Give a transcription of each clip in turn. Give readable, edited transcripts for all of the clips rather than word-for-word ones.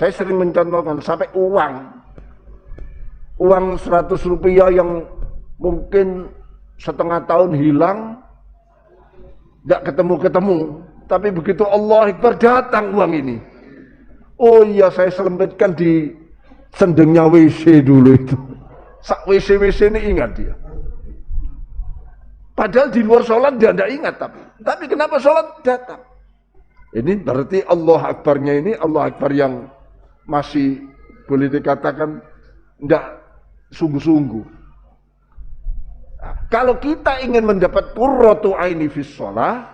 Saya sering mencontohkan sampai uang 100 rupiah yang mungkin setengah tahun hilang, nggak ketemu-ketemu. Tapi begitu Allah Akbar datang uang ini. Oh iya, saya selempitkan di sendengnya WC dulu itu. Sak WC ini ingat dia. Padahal di luar sholat dia tidak ingat, tapi kenapa sholat datang? Ini berarti Allah Akbarnya ini Allah Akbar yang masih boleh dikatakan tidak sungguh-sungguh. Nah, kalau kita ingin mendapat qurratu aini fis shalah,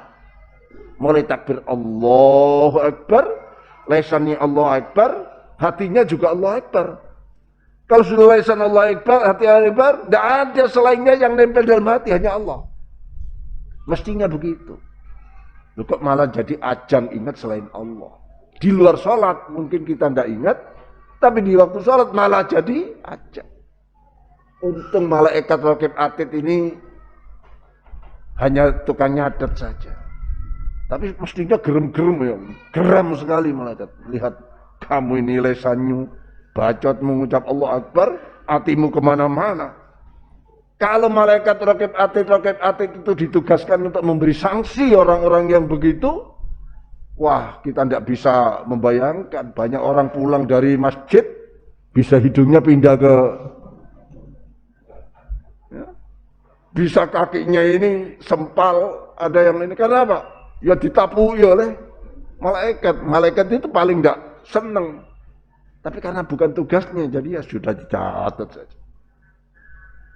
mulai takbir Allahu Akbar, lesannya Allah Akbar, hatinya juga Allah Akbar. Kalau sudah lesan Allah Akbar, hati Allah Akbar, tidak ada selainnya yang nempel dalam hati, hanya Allah. Mestinya begitu. Loh, kok malah jadi ajang ingat selain Allah. Di luar sholat mungkin kita tidak ingat, tapi di waktu sholat malah jadi ajang. Untung malaikat raqib atid ini hanya tukang nyatet saja. Tapi mestinya gerem-gerem ya, geram sekali malaikat. Lihat kamu ini lesanmu, bacot mengucap Allah Akbar, hatimu kemana-mana. Kalau malaikat raqib atid itu ditugaskan untuk memberi sanksi orang-orang yang begitu, wah kita tidak bisa membayangkan. Banyak orang pulang dari masjid, bisa hidungnya pindah ke, ya, bisa kakinya ini sempal, ada yang ini, karena apa? Ya ditapui oleh malaikat. Malaikat itu paling tidak seneng. Tapi karena bukan tugasnya, jadi ya sudah dicatat saja.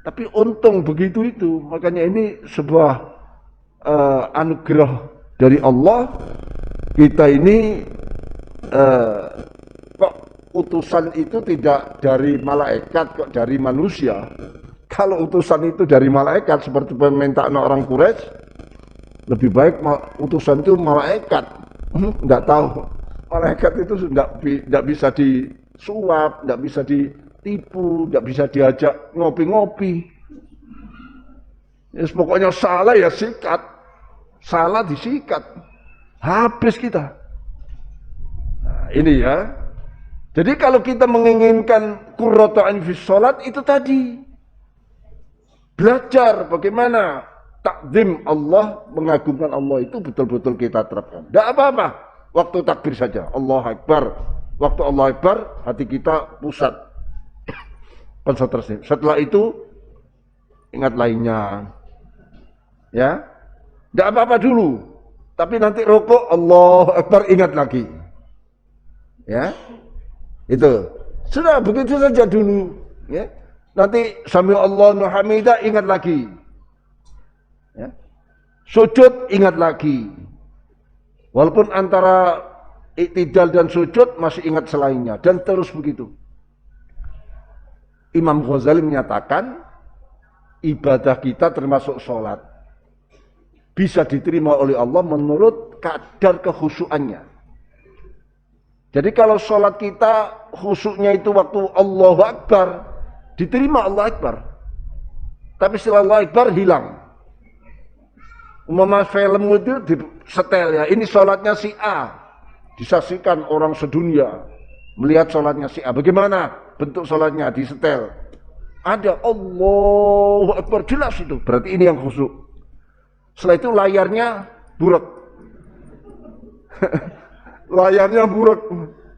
Tapi untung begitu itu, makanya ini sebuah anugerah dari Allah. Kita ini kok utusan itu tidak dari malaikat, kok dari manusia. Kalau utusan itu dari malaikat seperti permintaan orang Quraisy, lebih baik utusan itu malaikat. Enggak tahu. Malaikat itu tidak bisa disuap, tidak bisa ditipu, tidak bisa diajak ngopi-ngopi. Yes, pokoknya salah ya sikat, salah disikat, habis kita. Nah, ini ya. Jadi kalau kita menginginkan qurratu ain fi shalat, itu tadi belajar bagaimana takzim Allah, mengagungkan Allah itu betul-betul kita terapkan. Tidak apa-apa, waktu takbir saja, Allah Akbar. Waktu Allah Akbar, hati kita pusat, konsentrasi. Setelah itu ingat lainnya, ya, tidak apa-apa dulu. Tapi nanti rokok Allah Akbar ingat lagi, ya, itu sudah begitu saja dulu, ya. Nanti sami Allahu hamidah ingat lagi, ya. Sujud ingat lagi, walaupun antara iktidal dan sujud masih ingat selainnya, dan terus begitu. Imam Ghazali menyatakan ibadah kita termasuk sholat bisa diterima oleh Allah menurut kadar kekhusyuannya. Jadi kalau sholat kita khusyuknya itu waktu Allahu Akbar, diterima Allah Akbar. Tapi setelah Allah Akbar hilang. Umpama film itu disetel ya, ini sholatnya si A, disaksikan orang sedunia melihat sholatnya si A. Bagaimana bentuk sholatnya disetel? Ada Allahu Akbar, jelas itu. Berarti ini yang khusyuk. Setelah itu layarnya burak. Layarnya burak.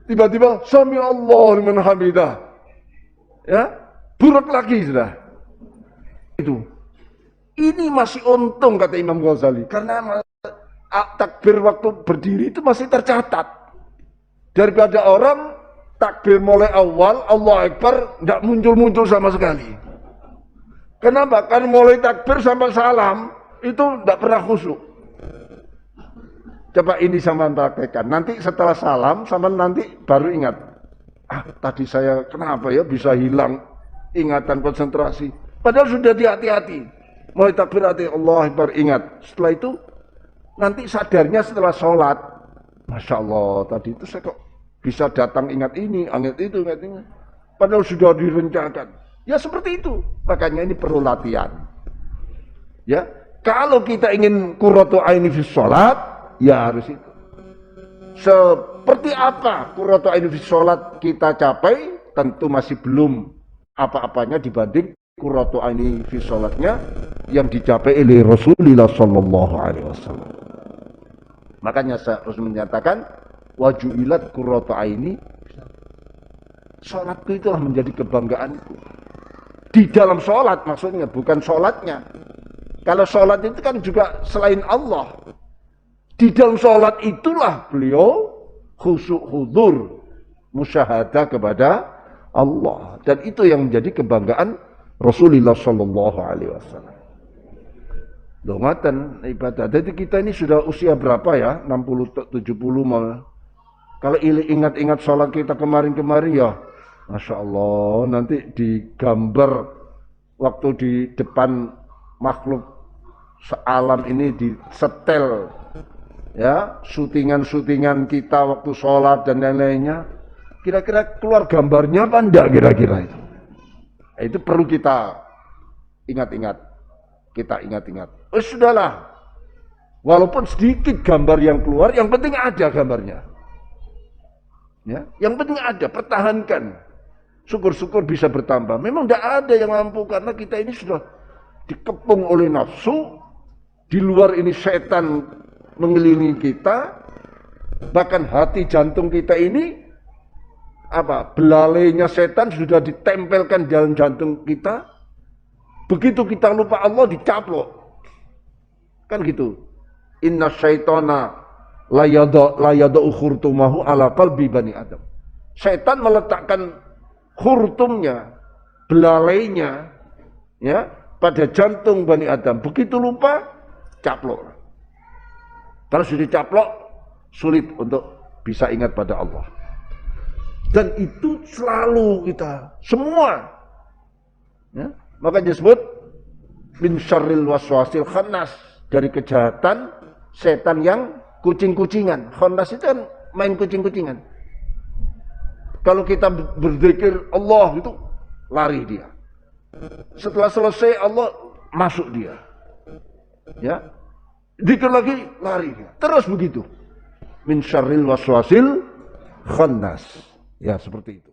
Tiba-tiba sami Allahu liman hamidah. Ya, burak lagi sudah. Itu. Ini masih untung kata Imam Ghazali, karena takbir waktu berdiri itu masih tercatat. Daripada orang takbir mulai awal Allah Akbar tidak muncul-muncul sama sekali. Kenapa? Karena mulai takbir sampai salam itu tidak pernah khusyuk. Coba ini sama praktekkan. Nanti setelah salam sama nanti baru ingat. Tadi saya kenapa ya bisa hilang ingatan konsentrasi. Padahal sudah hati-hati. Mulai takbir hati Allah Akbar ingat. Setelah itu nanti sadarnya setelah sholat. Masya Allah tadi itu saya kok bisa datang ingat ini, ingat itu, ingat ini. Padahal sudah direncanakan. Ya seperti itu. Makanya ini perlu latihan. Ya, kalau kita ingin qurratu aini fi shalat, ya harus itu. Seperti apa qurratu aini fi sholat kita capai? Tentu masih belum apa-apanya dibanding qurratu aini fi sholatnya yang dicapai oleh Rasulullah sallallahu alaihi wasallam. Makanya Rasul menyatakan wajuilat qurratu aini, sholatku itulah menjadi kebanggaanku. Di dalam sholat maksudnya, bukan sholatnya. Kalau sholat itu kan juga selain Allah. Di dalam sholat itulah beliau khusyuk hudur, musyahadah kepada Allah. Dan itu yang menjadi kebanggaan Rasulullah sallallahu alaihi wasallam. Loh ngaten ibadah. Jadi kita ini sudah usia berapa ya? 60 70 mal. Kalau ingat-ingat sholat kita kemarin-kemarin ya, Masya Allah, nanti digambar waktu di depan makhluk sealam ini disetel ya, syutingan-syutingan kita waktu sholat dan lain-lainnya. Kira-kira keluar gambarnya apa enggak kira-kira itu? Itu perlu kita ingat-ingat. Kita ingat-ingat. Oh sudahlah. Walaupun sedikit gambar yang keluar, yang penting ada gambarnya. Ya, yang penting ada, pertahankan. Syukur-syukur bisa bertambah. Memang tidak ada yang mampu karena kita ini sudah dikepung oleh nafsu. Di luar ini setan mengelilingi kita. Bahkan hati jantung kita ini belalainya setan sudah ditempelkan dalam jantung kita. Begitu kita lupa Allah dicaplok. Kan gitu. Inna syaitana la yada'u khurtumahu ala qalbi bani Adam. Setan meletakkan khurtumnya, belalainya ya pada jantung Bani Adam. Begitu lupa, caplok. Kalau sudah dicaplok, sulit untuk bisa ingat pada Allah. Dan itu selalu kita semua ya, maka disebut min syarril waswasil khannas, dari kejahatan setan yang kucing-kucingan. Khannas itu kan main kucing-kucingan. Kalau kita berzikir Allah itu lari dia. Setelah selesai Allah masuk dia. Ya. Zikir lagi lari dia. Terus begitu. Min syarril waswasil khannas. Ya, seperti itu.